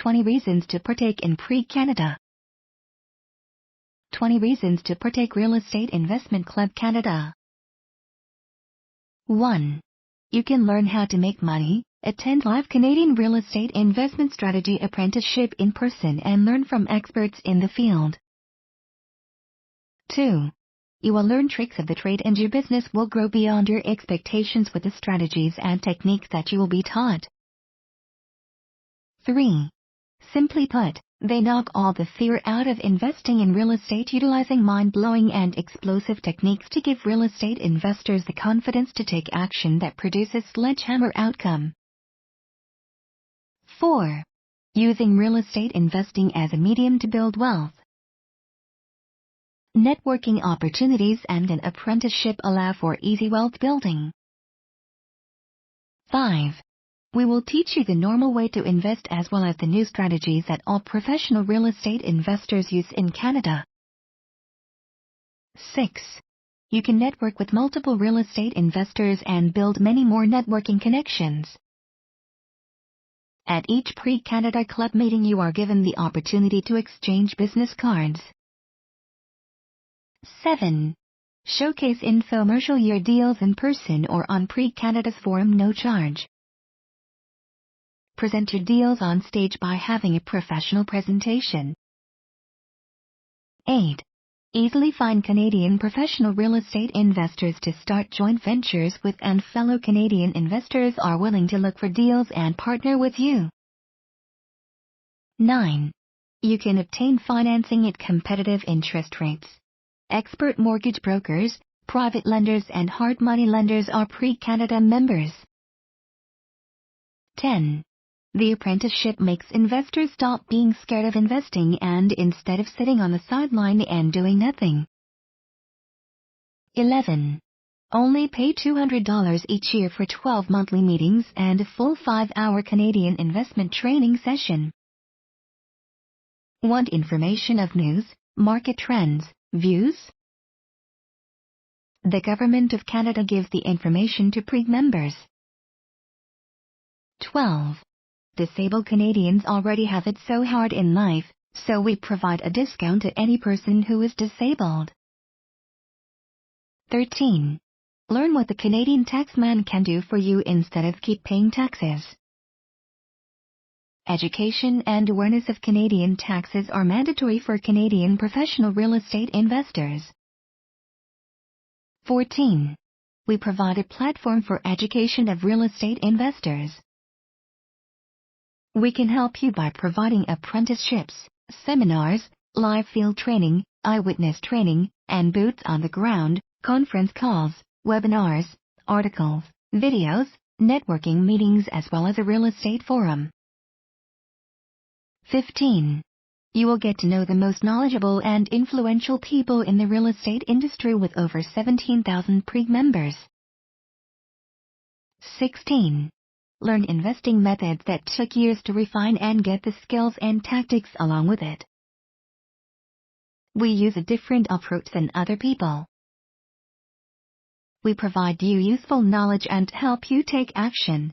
20 reasons to partake in PREIG Canada. 20 reasons to partake Real Estate Investment Club Canada. 1. You can learn how to make money, attend live Canadian real estate investment strategy apprenticeship in person and learn from experts in the field. 2. You will learn tricks of the trade and your business will grow beyond your expectations with the strategies and techniques that you will be taught. 3. Simply put, they knock all the fear out of investing in real estate utilizing mind-blowing and explosive techniques to give real estate investors the confidence to take action that produces sledgehammer outcome. 4. Using real estate investing as a medium to build wealth. Networking opportunities and an apprenticeship allow for easy wealth building. 5. We will teach you the normal way to invest as well as the new strategies that all professional real estate investors use in Canada. 6. You can network with multiple real estate investors and build many more networking connections. At each PREIG Canada Club meeting you are given the opportunity to exchange business cards. 7. Showcase infomercial your deals in person or on PREIG Canada's forum no charge. Present your deals on stage by having a professional presentation. 8. Easily find Canadian professional real estate investors to start joint ventures with and fellow Canadian investors are willing to look for deals and partner with you. 9. You can obtain financing at competitive interest rates. Expert mortgage brokers, private lenders and hard money lenders are PREIG Canada members. 10. The apprenticeship makes investors stop being scared of investing and instead of sitting on the sideline and doing nothing. 11. Only pay $200 each year for 12 monthly meetings and a full 5-hour Canadian investment training session. Want information of news, market trends, views? The Government of Canada gives the information to PREIG members. 12. Disabled Canadians already have it so hard in life, so we provide a discount to any person who is disabled. 13. Learn what the Canadian taxman can do for you instead of keep paying taxes. Education and awareness of Canadian taxes are mandatory for Canadian professional real estate investors. 14. We provide a platform for education of real estate investors. We can help you by providing apprenticeships, seminars, live field training, eyewitness training, and boots on the ground, conference calls, webinars, articles, videos, networking meetings as well as a real estate forum. 15. You will get to know the most knowledgeable and influential people in the real estate industry with over 17,000 PREIG members. 16. Learn investing methods that took years to refine and get the skills and tactics along with it. We use a different approach than other people. We provide you useful knowledge and help you take action.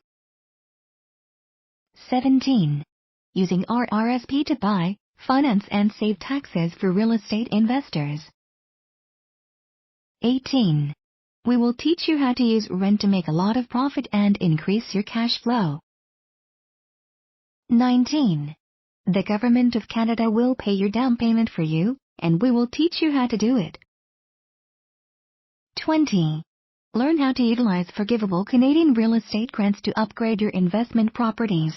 17. Using our RSP to buy, finance and save taxes for real estate investors. 18. We will teach you how to use rent to make a lot of profit and increase your cash flow. 19. The Government of Canada will pay your down payment for you, and we will teach you how to do it. 20. Learn how to utilize forgivable Canadian real estate grants to upgrade your investment properties.